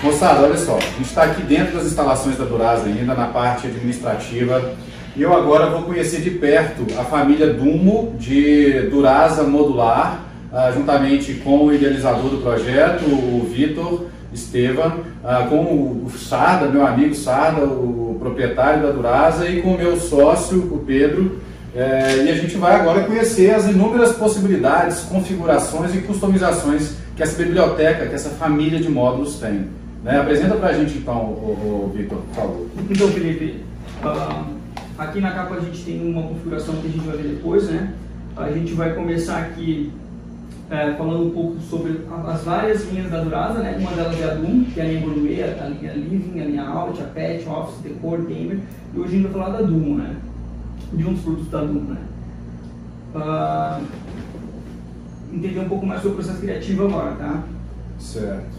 Moçada, olha só, a gente está aqui dentro das instalações da Duraza ainda, na parte administrativa, e eu agora vou conhecer de perto a família Dumo de Duraza Modular, juntamente com o idealizador do projeto, o Vitor Estevam, com o Sarda, meu amigo Sarda, o proprietário da Duraza, e com o meu sócio, o Pedro. E a gente vai agora conhecer as inúmeras possibilidades, configurações e customizações que essa biblioteca, que essa família de módulos tem. Apresenta pra gente então, o Vitor, por favor. Então, Felipe, aqui na capa a gente tem uma configuração que a gente vai ver depois, né? A gente vai começar aqui falando um pouco sobre as várias linhas da Duraza, né? Uma delas é a Doom, que é a linha Gourmet, a linha Living, a linha Out, a Pet, Office, Decor, Gamer, e hoje a gente vai falar da Doom, né? De um dos produtos da Doom, né? Entender um pouco mais sobre o processo criativo agora, tá? Certo.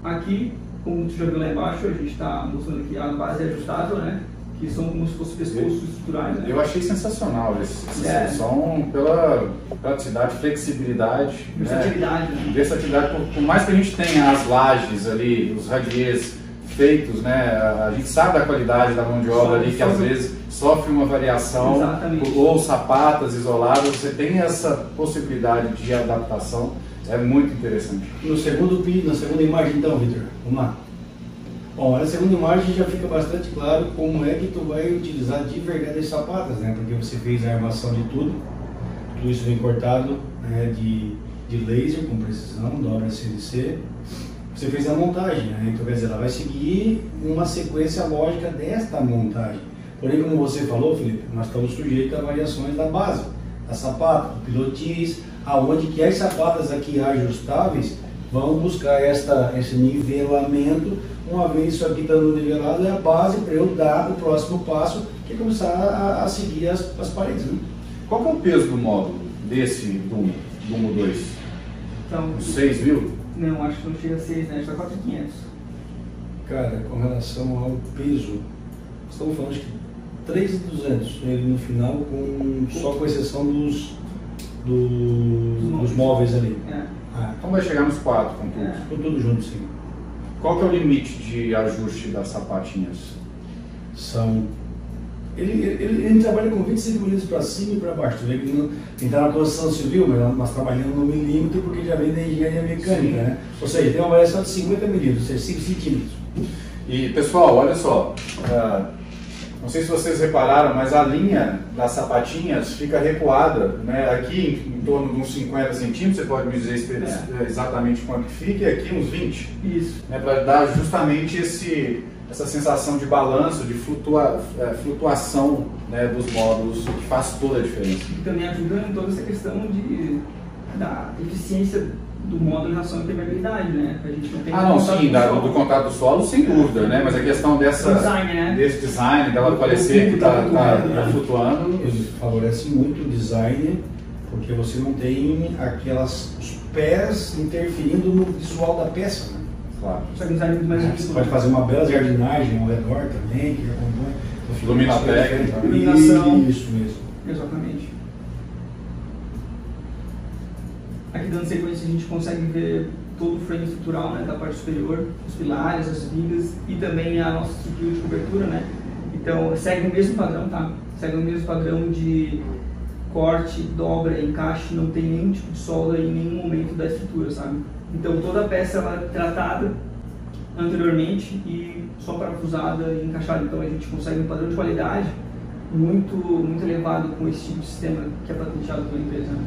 Aqui, como tu já viu lá embaixo, a gente está mostrando aqui a base ajustável, né? Que são como se fossem pescoços estruturais, né? Eu achei sensacional essa solução pela praticidade, flexibilidade, versatilidade, né? Versatilidade, por mais que a gente tenha as lajes ali, os radiers feitos, né? A gente sabe da qualidade da mão de obra ali, que às vezes sofre uma variação. Exatamente. Ou sapatas isoladas, você tem essa possibilidade de adaptação, é muito interessante. Na segunda imagem então, Vitor, vamos lá. Bom, na segunda imagem já fica bastante claro como é que tu vai utilizar de verdade as sapatas, né? Porque você fez a armação de tudo isso vem cortado, né, de laser com precisão, dobra CNC. Você fez a montagem, né? Então quer dizer, ela vai seguir uma sequência lógica desta montagem. Porém, como você falou, Felipe, nós estamos sujeitos a variações da base, da sapata, do pilotis, aonde que as sapatas aqui ajustáveis vão buscar esse nivelamento. Uma vez isso aqui estando nivelado, é a base para eu dar o próximo passo, que é começar a seguir as paredes, né? Qual que é o peso do módulo desse Dumo 2? Então, 6 mil? Não, acho que não chega a 6, né? Acho que é 4.500. Cara, com relação ao peso, estamos falando de 3.200 ele no final, só com exceção dos móveis ali. Então vai chegar nos 4 com tudo. Com tudo junto, sim. Qual que é o limite de ajuste das sapatinhas? Ele trabalha com 25 milímetros para cima e para baixo. Ele está na construção civil, mas nós trabalhamos no milímetro porque já vem da engenharia mecânica, né? Ou seja, tem uma variação de 50 milímetros, ou seja, 5 centímetros. E pessoal, olha só, não sei se vocês repararam, mas a linha das sapatinhas fica recuada, né? Aqui em torno de uns 50 centímetros, você pode me dizer exatamente quanto fica, e aqui uns 20. Isso. Né? Para dar justamente essa sensação de balanço, de flutuação, né, dos módulos, que faz toda a diferença. E também ajuda em toda essa questão da eficiência do módulo em relação à impermeabilidade, né? A gente não tem do contato do solo, sem dúvida, né? Mas a questão desse design, dela parecer que está flutuando. Ele favorece muito o design, porque você não tem os pés interferindo no visual da peça, né? Claro. Você pode fazer uma bela jardinagem ao redor também, que acompanha. Luminotécnica. Iluminação. Isso mesmo. Exatamente. Aqui dando sequência a gente consegue ver todo o frame estrutural, né, da parte superior, os pilares, as vigas e também a nossa estrutura de cobertura, né? Então segue o mesmo padrão, tá? Segue o mesmo padrão de corte, dobra, encaixe, não tem nenhum tipo de solda em nenhum momento da estrutura, sabe? Então toda a peça ela é tratada anteriormente e só parafusada e encaixada. Então a gente consegue um padrão de qualidade muito elevado com esse tipo de sistema que é patenteado pela empresa, né?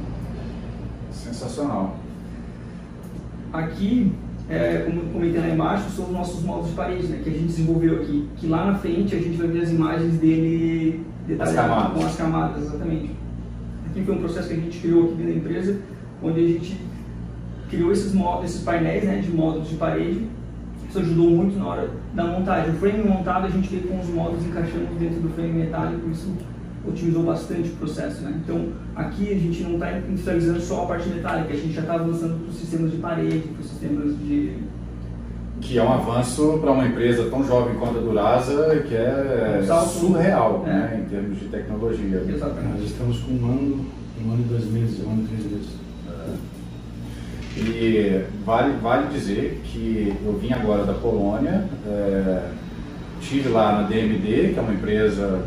Sensacional. Aqui, como eu comentei lá embaixo, são os nossos módulos de parede, né, que a gente desenvolveu aqui. Que lá na frente a gente vai ver as imagens dele detalhadas, com as camadas, exatamente. Aqui foi um processo que a gente criou aqui dentro da empresa, onde a gente criou esses painéis, né, de módulos de parede. Isso ajudou muito na hora da montagem. O frame montado a gente veio com os módulos encaixando dentro do frame metálico, isso otimizou bastante o processo, né? Então, aqui a gente não está industrializando só a parte metálica, a gente já está avançando para os sistemas de parede, para os sistemas de... Que é um avanço para uma empresa tão jovem quanto a Duraza, que é surreal, né, em termos de tecnologia. Exatamente. Nós estamos com um ano e 2 meses, um ano e 3 meses. E vale dizer que eu vim agora da Polônia, estive lá na DMD, que é uma empresa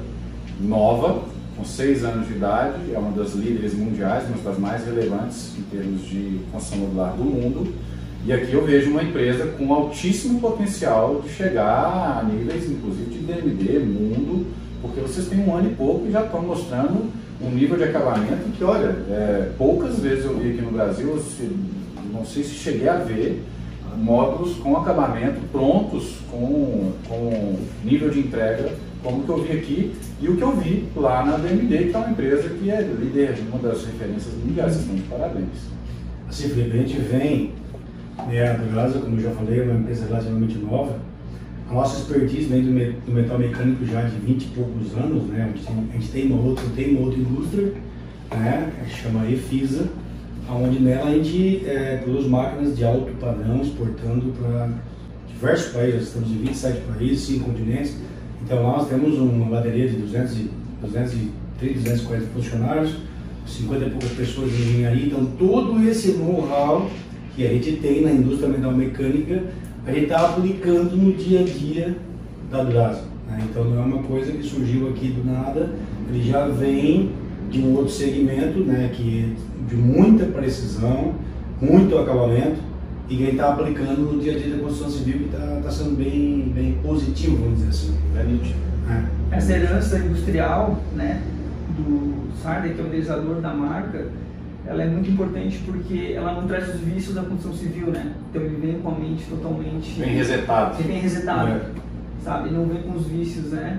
nova, com 6 anos de idade, é uma das líderes mundiais, uma das mais relevantes em termos de construção modular do mundo. E aqui eu vejo uma empresa com altíssimo potencial de chegar a níveis, inclusive, de DMD, mundo, porque vocês têm 1 ano e pouco e já estão mostrando um nível de acabamento que, olha, poucas vezes eu vi aqui no Brasil, não sei se cheguei a ver módulos com acabamento prontos, com nível de entrega, como que eu vi aqui e o que eu vi lá na DMD, que é uma empresa que é líder, uma das referências mundiais. Vocês estão de parabéns. Assim, Felipe, a gente vem, a Durasa, como eu já falei, é uma empresa relativamente nova. A nossa expertise vem do metal mecânico já de 20 e poucos anos, né? A gente tem uma outra indústria, né? Que chama Efisa, onde nela a gente produz máquinas de alto padrão, exportando para diversos países. Estamos em 27 países, 5 continentes. Então lá nós temos uma bateria de 230, 240 funcionários, 50 e poucas pessoas de engenharia. Então todo esse know-how que a gente tem na indústria metal mecânica, a gente está aplicando no dia a dia da Durasa, né? Então não é uma coisa que surgiu aqui do nada, ele já vem de um outro segmento, né, que de muita precisão, muito acabamento, e que a gente está aplicando no dia a dia da construção civil, que está sendo bem positivo, vamos dizer assim. Essa herança industrial, né, do Sarder, que é o idealizador da marca, ela é muito importante porque ela não traz os vícios da construção civil, né? Então ele vem com a mente totalmente... Bem resetado. Bem resetado, sabe? Não vem com os vícios, né?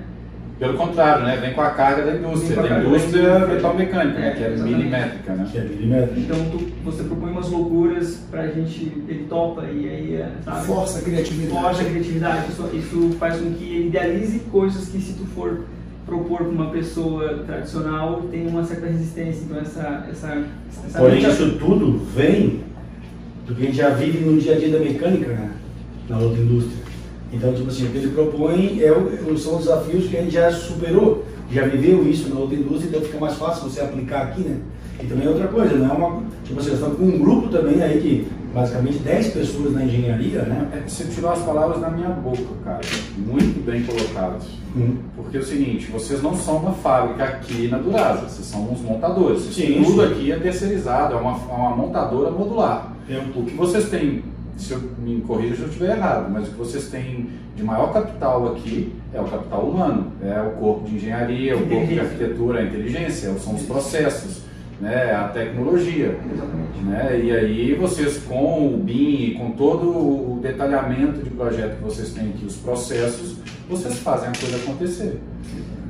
Pelo contrário, né? Vem com a carga da indústria. Da indústria metal mecânica, né? Que é milimétrica, né? Que é milimétrica. Então você propõe umas loucuras pra gente, ele topa e aí, sabe? Força a criatividade. Força a criatividade. Isso faz com que ele idealize coisas que, se tu for propor para uma pessoa tradicional, tem uma certa resistência. Então essa Porém, isso tudo vem do que a gente já vive no dia a dia da mecânica, né? Na outra indústria. Então, tipo assim, o que ele propõe são os desafios que a gente já superou, já viveu isso na outra indústria, então fica mais fácil você aplicar aqui, né? E também outra coisa, não é uma... Tipo assim, nós estamos com um grupo também aí de basicamente 10 pessoas na engenharia, né? Você tirou as palavras da minha boca, cara. Muito bem colocados. Porque é o seguinte, vocês não são uma fábrica aqui na Durasa, vocês são uns montadores. Tudo aqui é terceirizado, é uma montadora modular. O que vocês têm, se eu me corrija se eu estiver errado, mas o que vocês têm de maior capital aqui é o capital humano, é o corpo de engenharia, o corpo de arquitetura, a inteligência, são os processos, né, a tecnologia. Né? E aí vocês, com o BIM, com todo o detalhamento de projeto que vocês têm aqui, os processos, vocês fazem a coisa acontecer.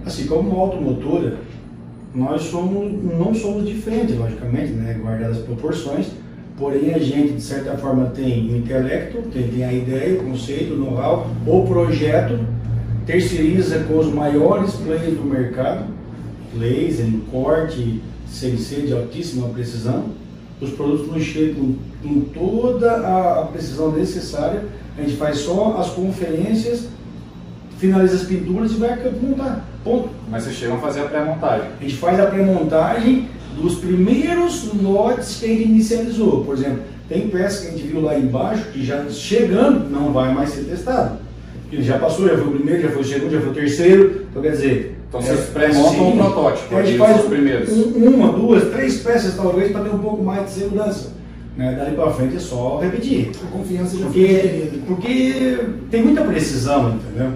Assim, como uma automotora, nós não somos diferentes, logicamente, né, guardadas as proporções, porém a gente, de certa forma, tem o intelecto, tem a ideia, o conceito, o know-how, o projeto, terceiriza com os maiores players do mercado, laser, corte, CNC de altíssima precisão, os produtos nos chegam com toda a precisão necessária, a gente faz só as conferências, finaliza as pinturas e vai montar, ponto. Mas vocês chegam a fazer a pré-montagem? A gente faz a pré-montagem dos primeiros lotes que a gente inicializou. Por exemplo, tem peça que a gente viu lá embaixo que já chegando não vai mais ser testado. Ele já passou, já foi o primeiro, já foi o segundo, já foi o terceiro. Então quer dizer... Então vocês pré-montam um protótipo, a gente faz os primeiros. Uma, duas, 3 peças talvez para ter um pouco mais de segurança. Né? Dali para frente é só repetir. A confiança já porque tem muita precisão, entendeu?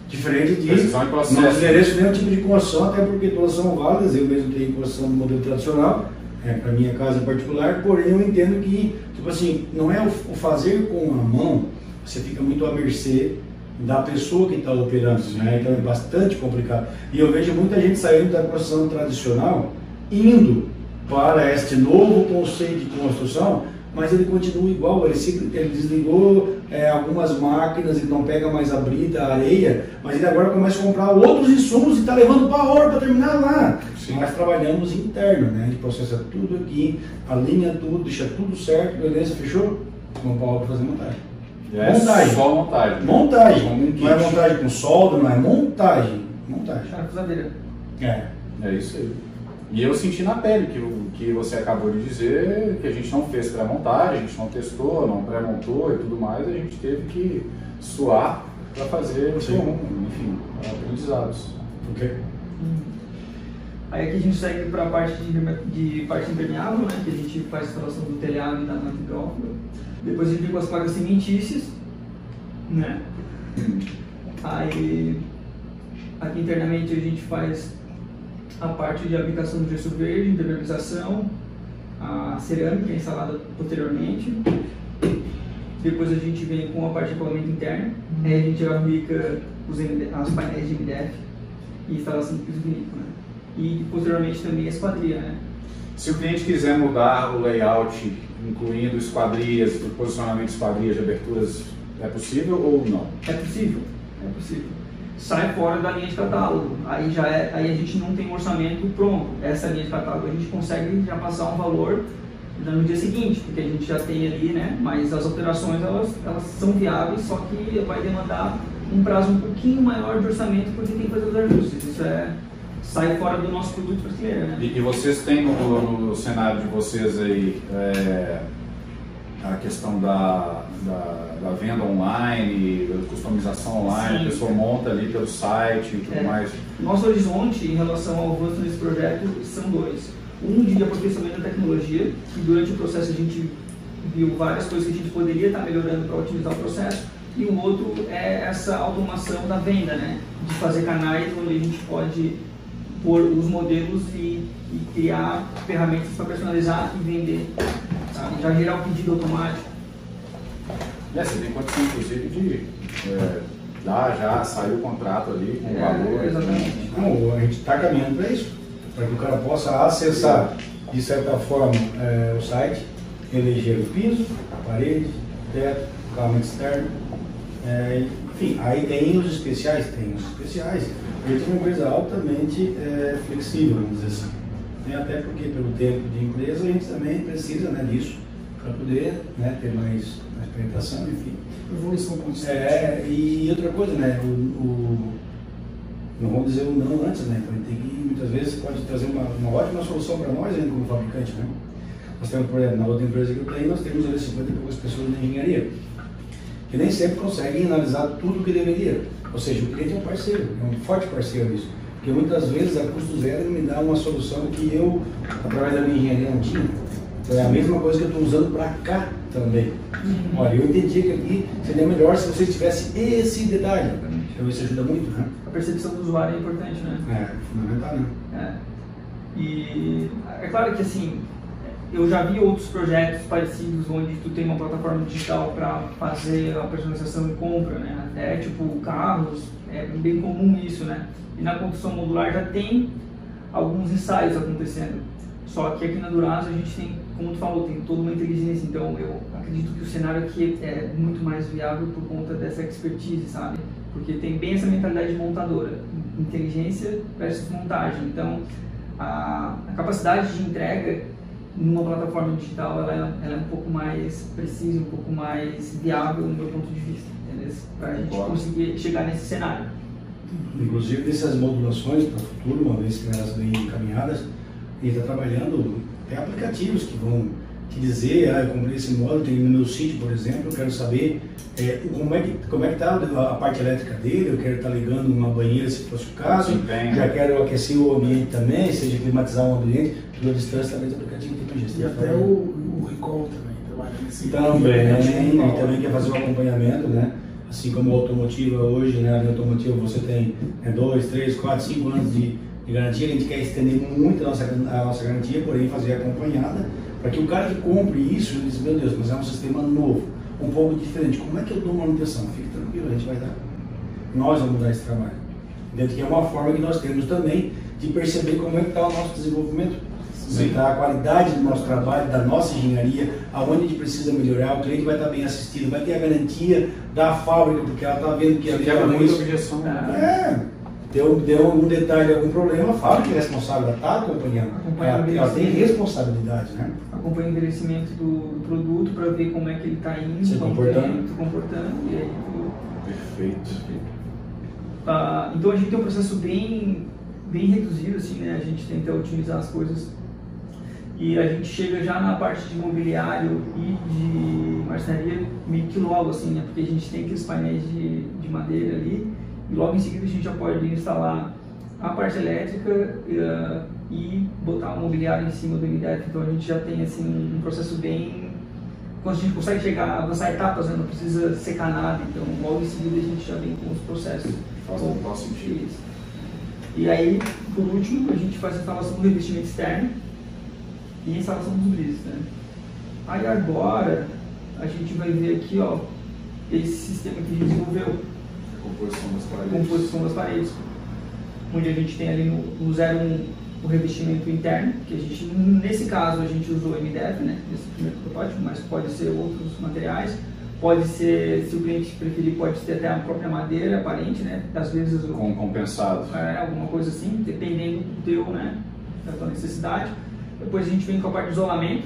Diferente de precisão e processo. Não ofereço nenhum tipo de construção, até porque todas são válidas. Eu mesmo tenho construção do modelo tradicional, para minha casa em particular, porém eu entendo que, tipo assim, não é o fazer com a mão, você fica muito à mercê da pessoa que está operando, né? Então é bastante complicado. E eu vejo muita gente saindo da construção tradicional, indo para este novo conceito de construção, mas ele continua igual, ele desligou algumas máquinas, ele não pega mais a brita, a areia, mas ele agora começa a comprar outros insumos e está levando para a hora para terminar lá. Sim. Nós trabalhamos interno, né? A gente processa tudo aqui, alinha tudo, deixa tudo certo, beleza, fechou? Vamos para a obra fazer montagem. Montagem. Só montagem. Montagem. Não é montagem com solda, não é montagem. Montagem. Parafusadeira. É isso aí. E eu senti na pele que você acabou de dizer, que a gente não fez pré-montagem, a gente não testou, não pré-montou e tudo mais, a gente teve que suar para fazer, enfim, aprendizados. Ok. Aí aqui a gente segue para a parte de parte impermeável, né, que a gente faz a instalação do telhado e da hidrófila. Depois a gente vem com as placas cimentícias, né. Aí aqui internamente a gente faz a parte de aplicação do gesso verde, impermeabilização, a cerâmica instalada posteriormente. Depois a gente vem com a parte de acabamento interno, aí a gente aplica as painéis de MDF e instalação do piso vinílico, né? E posteriormente também a esquadria, né? Se o cliente quiser mudar o layout, incluindo esquadrias, posicionamento de esquadrias, de aberturas, é possível ou não? É possível, é possível. Sai fora da linha de catálogo, aí a gente não tem um orçamento pronto. Essa linha de catálogo a gente consegue já passar um valor no dia seguinte, porque a gente já tem ali, né? Mas as alterações elas são viáveis, só que vai demandar um prazo um pouquinho maior de orçamento, porque tem que fazer os ajustes. Isso sai fora do nosso produto brasileiro, né? E vocês têm no cenário de vocês aí a questão da venda online, da customização online, Sim, a pessoa monta ali pelo site e tudo mais? Nosso horizonte em relação ao avanço desse projeto são dois. Um de aperfeiçoamento da tecnologia, que durante o processo a gente viu várias coisas que a gente poderia estar melhorando para otimizar o processo, e o outro é essa automação da venda, né? De fazer canais onde a gente pode pôr os modelos e criar ferramentas para personalizar e vender, sabe? Já gerar o pedido automático. Você tem condição, inclusive, de já saiu o contrato ali com o valor. Exatamente. Não, a gente está caminhando para isso, para que o cara possa acessar, de certa forma, o site, eleger o piso, a parede, teto, acabamento externo. Enfim, aí tem os especiais, A gente é uma empresa altamente flexível, vamos dizer assim. Até porque, pelo tempo de empresa, a gente também precisa, né, disso para poder, né, ter mais penetração, enfim. Evolução constante. E outra coisa, né, não vamos dizer o não antes, né, então a gente tem que, muitas vezes, pode trazer uma ótima solução para nós ainda como fabricante, né. Nós temos, por exemplo, na outra empresa que eu tenho, nós temos ali 50 e poucas pessoas na engenharia, que nem sempre conseguem analisar tudo o que deveria. Ou seja, o cliente é um parceiro, é um forte parceiro nisso. Porque muitas vezes a custo zero ele me dá uma solução que eu, através da minha engenharia, não tinha. Então é a mesma coisa que eu estou usando para cá também. Olha, eu entendi que aqui seria melhor se você tivesse esse detalhe. Então isso ajuda muito, né? A percepção do usuário é importante, né? É, fundamental, né? E é claro que assim, eu já vi outros projetos parecidos onde tu tem uma plataforma digital para fazer a personalização e compra, né? Até tipo carros, é bem comum isso, né? E na construção modular já tem alguns ensaios acontecendo. Só que aqui na Duraza a gente tem, como tu falou, tem toda uma inteligência. Então eu acredito que o cenário aqui é muito mais viável por conta dessa expertise, sabe? Porque tem bem essa mentalidade de montadora, inteligência versus montagem. Então a capacidade de entrega numa plataforma digital ela é um pouco mais precisa, um pouco mais viável no meu ponto de vista, entendeu? Para a gente conseguir chegar nesse cenário. Inclusive dessas modulações para o futuro, uma vez que elas vêm encaminhadas, a gente está trabalhando, tem aplicativos que vão te dizer, eu comprei esse módulo, tem no meu sítio, por exemplo, eu quero saber como é que está a parte elétrica dele, eu quero estar ligando uma banheira se fosse o caso, já quero aquecer o ambiente também, seja climatizar o ambiente, tudo à distância, talvez o aplicativo tem para E até o recall também, trabalha nesse também, também quer fazer o acompanhamento, né? Assim como a automotiva hoje, né? A automotiva você tem 2, 3, 4, 5 anos de garantia, a gente quer estender muito a nossa garantia, porém fazer acompanhada, para que o cara que compre isso, ele diz, meu Deus, mas é um sistema novo, um pouco diferente, como é que eu dou manutenção? Fique tranquilo, a gente vai dar. Nós vamos dar esse trabalho. Dentro que é uma forma que nós temos também de perceber como é que está o nosso desenvolvimento. Está a qualidade do nosso trabalho, da nossa engenharia, aonde a gente precisa melhorar, o cliente vai estar bem assistido, vai ter a garantia da fábrica, porque ela está vendo que ali é muita objeção. Deu algum detalhe, algum problema, a fábrica é responsável, ela está acompanhando. Ela tem responsabilidade, né? Acompanha o envelhecimento do produto para ver como é que ele está indo, se comportando. E aí, Perfeito. então a gente tem um processo bem bem reduzido, assim, né? A gente tenta otimizar as coisas. E a gente chega já na parte de mobiliário e de marcenaria meio que logo, assim, né? Porque a gente tem aqueles painéis de madeira ali e logo em seguida a gente já pode instalar a parte elétrica e botar o mobiliário em cima do MDF. Então a gente já tem, assim, um processo bem... Quando a gente consegue chegar, avançar etapas, né? Não precisa secar nada, então logo em seguida a gente já vem com os processos. Faz total sentido. E aí, por último, a gente faz a instalação do revestimento externo e a instalação dos brises, né? Aí agora a gente vai ver aqui, ó, esse sistema que a gente desenvolveu. Composição das paredes. Onde a gente tem ali no 01 o revestimento interno, que a gente, nesse caso, a gente usou MDF, né? Nesse primeiro protótipo, mas pode ser outros materiais. Pode ser, se o cliente preferir, pode ter até a própria madeira aparente, né? Às vezes com compensado. Alguma coisa assim, dependendo do teu, né? Da tua necessidade. Depois a gente vem com a parte de isolamento,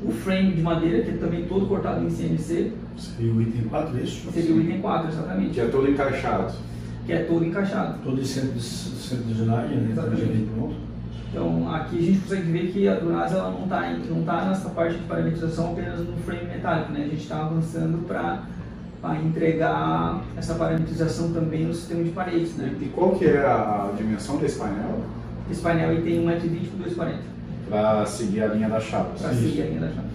o frame de madeira, que é também todo cortado em CNC. Seria o item 4, isso? Seria o item 4, exatamente. Que é todo encaixado. Que é todo encaixado. Todo em centro de usinagem, né? Exatamente. Então aqui a gente consegue ver que a Durasa ela não tá nessa parte de parametrização apenas no frame metálico, né? A gente está avançando para entregar essa parametrização também no sistema de paredes, né? E qual que é a dimensão desse painel? Esse painel aí tem 1,20 por 2,40. Para seguir a linha das chapas. Para seguir a linha das chapas.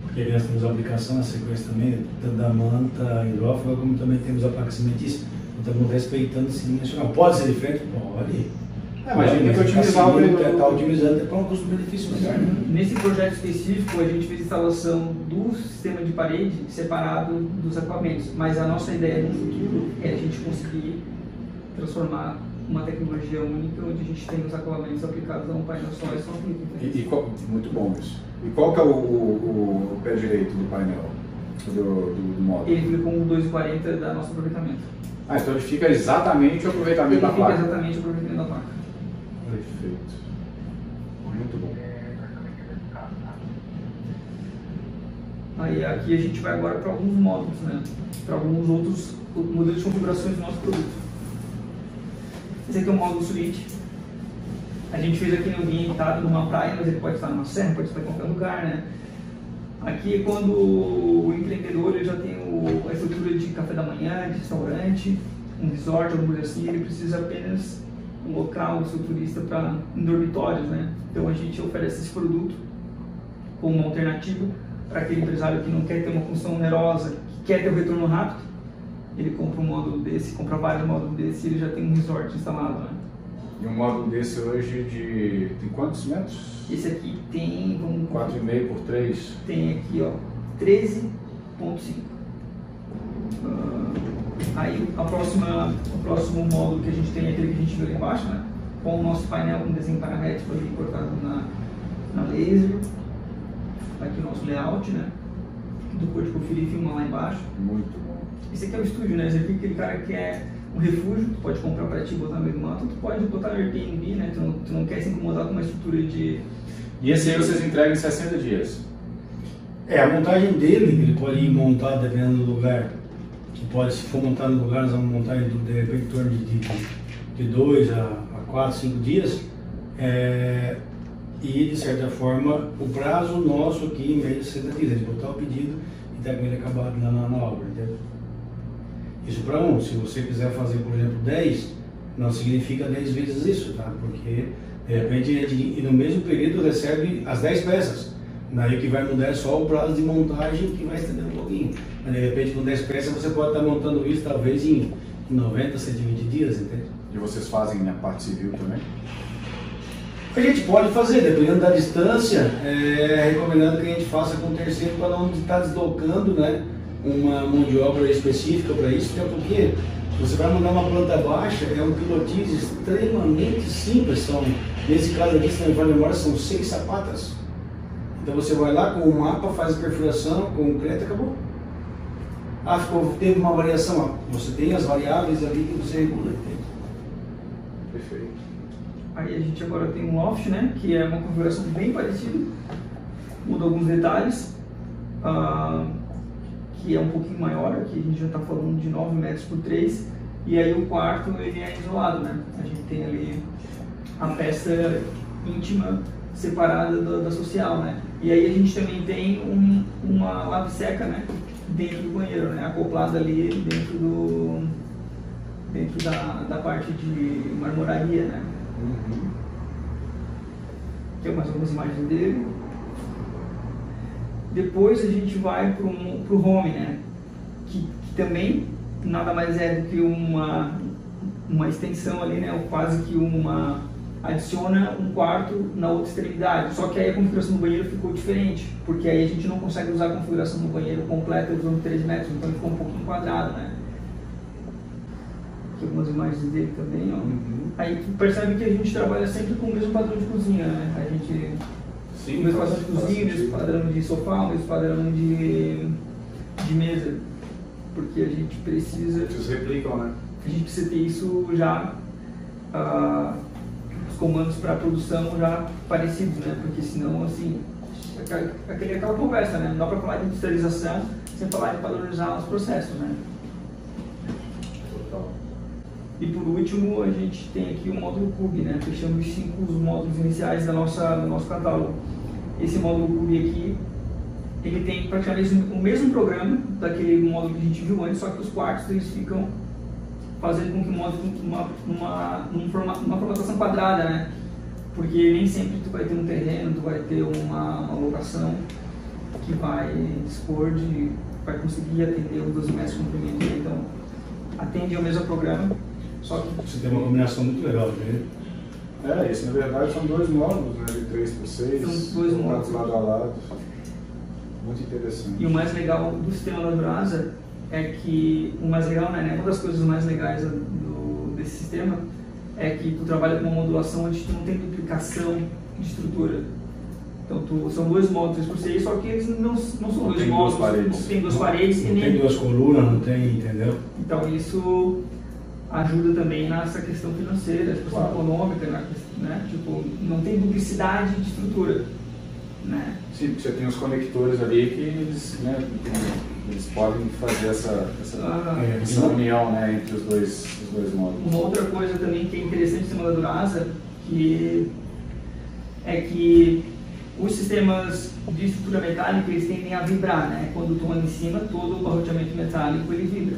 Porque nós temos a aplicação na sequência também, tanto da manta hidrófuga, como também temos a placa cimentícia. Então estamos respeitando esse dimensional. Pode ser diferente? Pode. Mas a gente tem que otimizar o está otimizando para um custo-benefício melhor. Né? Nesse projeto específico, a gente fez a instalação do sistema de parede separado dos acabamentos. Mas a nossa ideia no futuro é a gente conseguir transformar uma tecnologia única, onde a gente tem os acabamentos aplicados a um painel só e só aplica. Muito bom isso. E qual que é o pé direito do painel, do módulo? Ele fica com o 2,40 da nosso aproveitamento. Então ele fica exatamente o aproveitamento da placa? Ele fica exatamente o aproveitamento da placa. Perfeito. Muito bom. Aí aqui a gente vai agora para alguns módulos, né? Para alguns outros modelos de configurações do nosso produto. Esse aqui é o módulo suíte. A gente fez aqui no ambientado numa praia, mas ele pode estar numa serra, pode estar em qualquer lugar, né? Aqui é quando o empreendedor ele já tem a estrutura de café da manhã, de restaurante, um resort, alguma coisa assim, ele precisa apenas alocar o seu turista em dormitórios, né? Então a gente oferece esse produto como uma alternativa para aquele empresário que não quer ter uma função onerosa, que quer ter um retorno rápido. Ele compra um módulo desse, compra vários módulos desse e ele já tem um resort instalado, né? E um módulo desse hoje tem quantos metros? Esse aqui tem... 4,5 por 3? Tem aqui, ó, 13,5. Aí o próximo módulo que a gente tem é aquele que a gente viu ali embaixo, né? Com o nosso painel com desenho paramétrico ali cortado na laser. Aqui o nosso layout, né? Do Code Conferir filma lá embaixo. Muito bom. Esse aqui é o estúdio, né? Esse aqui é aquele cara que quer um refúgio, tu pode comprar para ti e botar no meio do mato, tu pode botar no Airbnb, né? Tu não quer se incomodar com uma estrutura de... E esse aí vocês entregam em 60 dias? A montagem dele, ele pode ir montado dependendo do lugar. Que pode, se for montado no lugar, nós vamos montar de repente em torno de 2 a 4, 5 dias. E de certa forma, o prazo nosso aqui, em vez de 60 dias, a gente botar o pedido e estar com ele acabado na obra, entendeu? Isso para um. Se você quiser fazer, por exemplo, 10, não significa 10 vezes isso, tá? Porque de repente a gente, no mesmo período, recebe as 10 peças. Daí o que vai mudar é só o prazo de montagem, que vai estender um pouquinho. Mas de repente com 10 peças você pode estar montando isso talvez em 90, 120 dias, entende? E vocês fazem a parte civil também? A gente pode fazer, dependendo da distância, é recomendado que a gente faça com terceiro para não estar deslocando, né, uma mão de obra específica para isso, até porque você vai mandar uma planta baixa, é um pilotis extremamente simples, nesse caso aqui, se não me falha a memória, são 6 sapatas. Então você vai lá com o mapa, faz a perfuração, concreto, acabou. Teve uma variação, você tem as variáveis ali que você regula, entende? Perfeito. Aí a gente agora tem um loft, né, que é uma configuração bem parecida, muda alguns detalhes, que é um pouquinho maior, aqui a gente já está falando de 9 metros por 3, E aí o quarto ele é isolado, né? A gente tem ali a peça íntima separada da social, né? E aí a gente também tem uma lave-seca, né? Dentro do banheiro, né? Acoplada ali dentro da parte de marmoraria, né? Aqui é mais algumas imagens dele. Depois a gente vai pro home, né? Que também nada mais é do que uma extensão ali, né? Ou quase que adiciona um quarto na outra extremidade. Só que aí a configuração do banheiro ficou diferente, porque aí a gente não consegue usar a configuração do banheiro completa usando 3 metros, então ele ficou um pouquinho quadrado, né? Aqui algumas imagens dele também, ó. Aí tu percebe que a gente trabalha sempre com o mesmo padrão de cozinha, né? A gente... Sim, o mesmo padrão de cozinha, o mesmo padrão de sofá, o mesmo padrão de mesa. Porque a gente precisa... Vocês replicam, né? A gente precisa ter isso já... os comandos para produção já parecidos, né? Porque senão, assim... aquela conversa, né? Não dá para falar de industrialização sem falar de padronizar os processos, né? E por último, a gente tem aqui o módulo Cube, né? Fechamos os 5 módulos iniciais do nosso catálogo. Esse módulo Cube aqui, ele tem praticamente o mesmo programa daquele módulo que a gente viu antes, só que os quartos eles ficam fazendo com que o módulo uma formatação quadrada, né? Porque nem sempre tu vai ter um terreno, tu vai ter uma locação que vai dispor vai conseguir atender os 12 metros de comprimento. Então, atende ao mesmo programa. Só que você tem uma combinação muito legal, né? Isso na verdade são 2 módulos, né? De 3x6, são 2 módulos lado a lado. Muito interessante. E o mais legal do sistema da Duraza é que, uma das coisas mais legais desse sistema é que tu trabalha com uma modulação onde tu não tem duplicação de estrutura. Então são 2 módulos 3x6, só que eles não são 2 módulos, não tem 2 paredes não tem 2 colunas, não tem, entendeu? Então isso ajuda também nessa questão financeira, essa questão econômica, né? Tipo, não tem duplicidade de estrutura, né? Sim, porque você tem os conectores ali que eles, né, eles podem fazer essa união, né, entre os dois módulos. Uma outra coisa também que é interessante no sistema da Duraza é que os sistemas de estrutura metálica eles tendem a vibrar, né? Quando tu anda em cima, todo o barroteamento metálico ele vibra.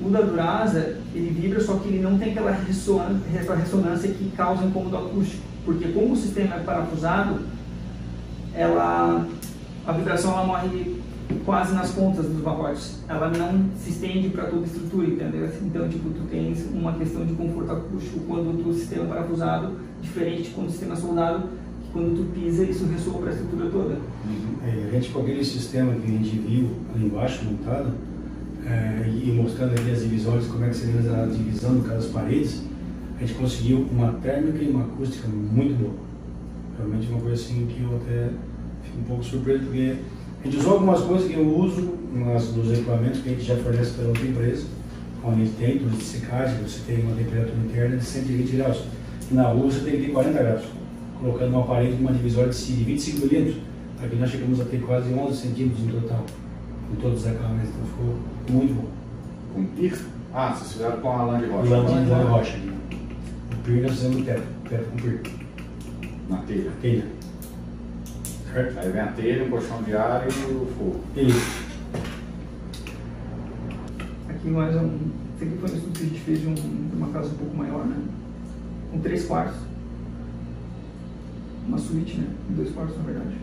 O da Duraza, ele vibra, só que ele não tem aquela ressonância que causa incômodo acústico, porque como o sistema é parafusado, a vibração ela morre quase nas pontas dos barrotes, ela não se estende para toda a estrutura, entendeu? Então, tipo, tu tens uma questão de conforto acústico quando o sistema é parafusado, diferente de quando o sistema é soldado, que quando tu pisa, isso ressoa para a estrutura toda. A gente, com aquele sistema que a gente viu ali embaixo montado, e mostrando ali as divisórias, como é que seria a divisão no caso das paredes, a gente conseguiu uma térmica e uma acústica muito boa. Realmente uma coisa assim que eu até fico um pouco surpreso, porque a gente usou algumas coisas que eu uso nos equipamentos que a gente já fornece pela outra empresa, onde a gente tem tudo de secagem, você tem uma temperatura interna de 120 graus. Na rua você tem que ter 40 graus, colocando uma parede com uma divisória de 25 milímetros. Aqui nós chegamos a ter quase 11 centímetros no total, com todos os acabamentos, então ficou muito bom. Com PIR? Vocês fizeram com a lã de rocha. Lã de rocha. O PIR nós fizemos no teto com PIR. Na telha. Telha. Certo? Aí vem a telha, o colchão de ar e o fogo. Isso. Aqui mais esse aqui foi um estudo que a gente fez de uma casa um pouco maior, né? Com 3 quartos. Uma suíte, né? 2 quartos, na verdade.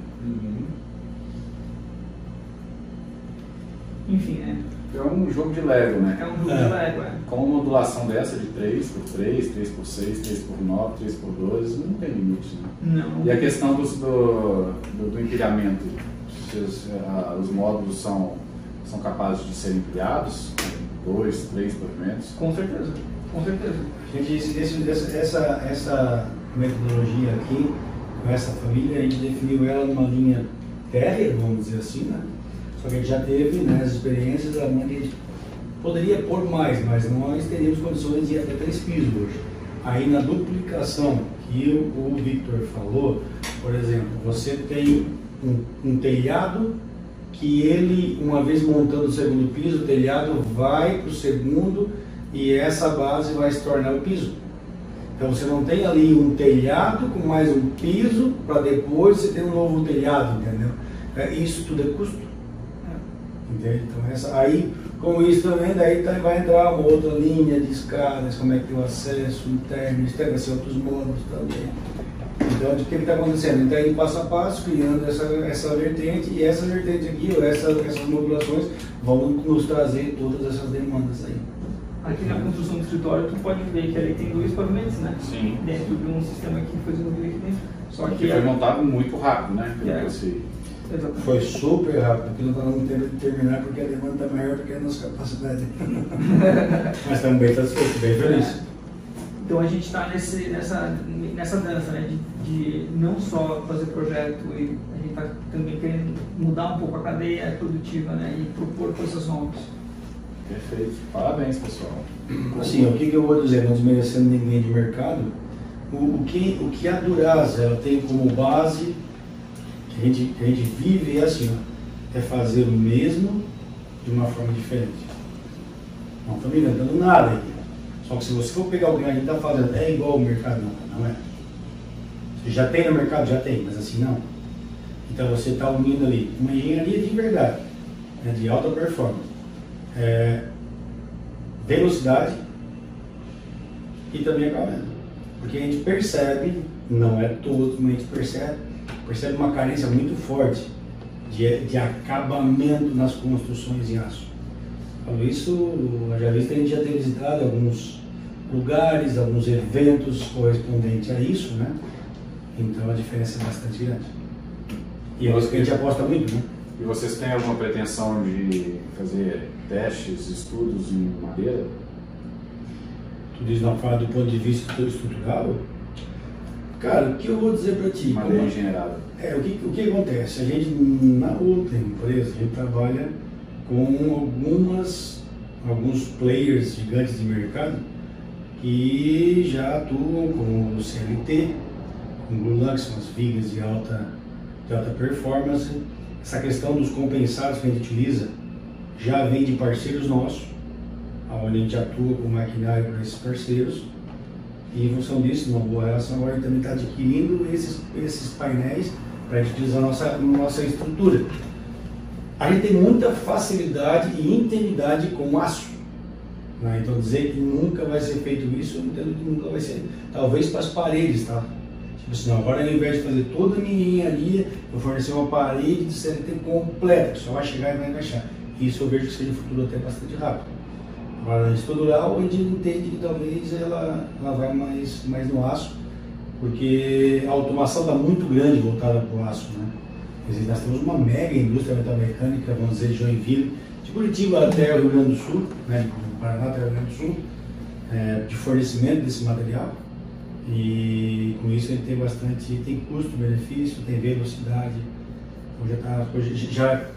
Enfim, né? É um jogo de Lego, né? É um jogo de Lego, Com uma modulação dessa de 3x3, 3x6, 3x9, 3x12, não tem limite, né? Não. E a questão do empilhamento? Os módulos são capazes de serem empilhados? 2, 3 pavimentos? Com certeza, com certeza. A gente, essa metodologia aqui, com essa família, a gente definiu ela numa linha térrea, vamos dizer assim, né? Só que a gente já teve, né, as experiências onde a gente poderia pôr mais, mas nós teríamos condições de ir até 3 pisos hoje. Aí na duplicação que o Victor falou, por exemplo, você tem um telhado que ele, uma vez montando o segundo piso, o telhado vai para o segundo e essa base vai se tornar o piso. Então você não tem ali um telhado com mais um piso para depois você ter um novo telhado, entendeu? Isso tudo é custo. Entende? Então aí, com isso também, daí vai entrar uma outra linha de escadas, como é que o acesso interno, vai ser outros módulos também. Então, o que está acontecendo? Então, aí passo a passo, criando essa vertente, e essa vertente aqui, ou essas modulações, vão nos trazer todas essas demandas aí. Aqui na construção do escritório, tu pode ver que ali tem 2 pavimentos, né? Sim. Dentro de um sistema que foi desenvolvido aqui dentro. Só que foi montado muito rápido, né? Exatamente. Foi super rápido, porque não está dando tempo de terminar, porque a demanda está maior do que a nossa capacidade. Mas estamos bem satisfeitos, bem felizes. Então a gente está nessa dança, né, de não só fazer projeto, e a gente está também querendo mudar um pouco a cadeia produtiva, né, e propor coisas novas. Perfeito. Parabéns, pessoal. Assim, o que eu vou dizer, não desmerecendo ninguém de mercado, o que a Duraza ela tem como base, que a gente vive, é assim, ó, é fazer o mesmo de uma forma diferente. Não estamos inventando nada aqui. Só que se você for pegar o que a gente está fazendo, é igual ao mercado, não é. Você já tem no mercado? Já tem, mas assim não. Então você está unindo ali uma engenharia de verdade, né, de alta performance, velocidade e também acabamento. Porque a gente percebe, não é todos, mas a gente percebe uma carência muito forte de acabamento nas construções em aço. Então isso, já visto, a gente já tem visitado alguns lugares, alguns eventos correspondentes a isso, né? Então a diferença é bastante grande. E é isso que a gente aposta muito, né? E vocês têm alguma pretensão de fazer testes, estudos em madeira? Tudo isso não fala do ponto de vista estrutural? Cara, o que eu vou dizer para ti? Madeira engeneirada. O que acontece? A gente, na outra empresa, a gente trabalha com alguns players gigantes de mercado que já atuam com o CLT, com o Glulux, com as vigas de alta performance. Essa questão dos compensados que a gente utiliza já vem de parceiros nossos, onde a gente atua com maquinário para esses parceiros, e em função disso, numa boa relação, agora a gente também está adquirindo esses painéis para a gente utilizar a nossa estrutura. A gente tem muita facilidade e intimidade com aço, né? Então dizer que nunca vai ser feito isso, eu entendo que nunca vai ser, talvez para as paredes, tá? Tipo assim, não, agora ao invés de fazer toda a minha engenharia, eu fornecer uma parede de CLT completa, que só vai chegar e vai encaixar. Isso eu vejo que seja um futuro até bastante rápido. Agora, na estrutural, a gente entende que talvez ela vai mais no aço, porque a automação está muito grande voltada para o aço, né? Quer dizer, nós temos uma mega indústria metalmecânica, vamos dizer, Joinville, de Curitiba até o Rio Grande do Sul, né, do Paraná até o Rio Grande do Sul, de fornecimento desse material, e com isso a gente tem custo-benefício, tem velocidade, então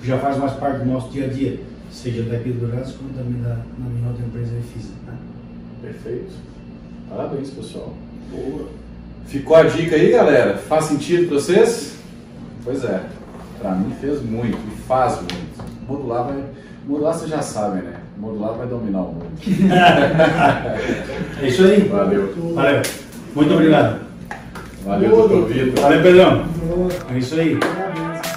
já faz mais parte do nosso dia a dia, seja daqui do Duraza como também na minha outra empresa física. Né? Perfeito. Parabéns, pessoal. Boa. Ficou a dica aí, galera? Faz sentido para vocês? Pois é. Para mim fez muito e faz muito. Modular vocês já sabem, né? Modular vai dominar o mundo. É isso aí. Valeu. Muito obrigado. Valeu, doutor Vitor. Valeu, Pedrão. É isso aí. Parabéns.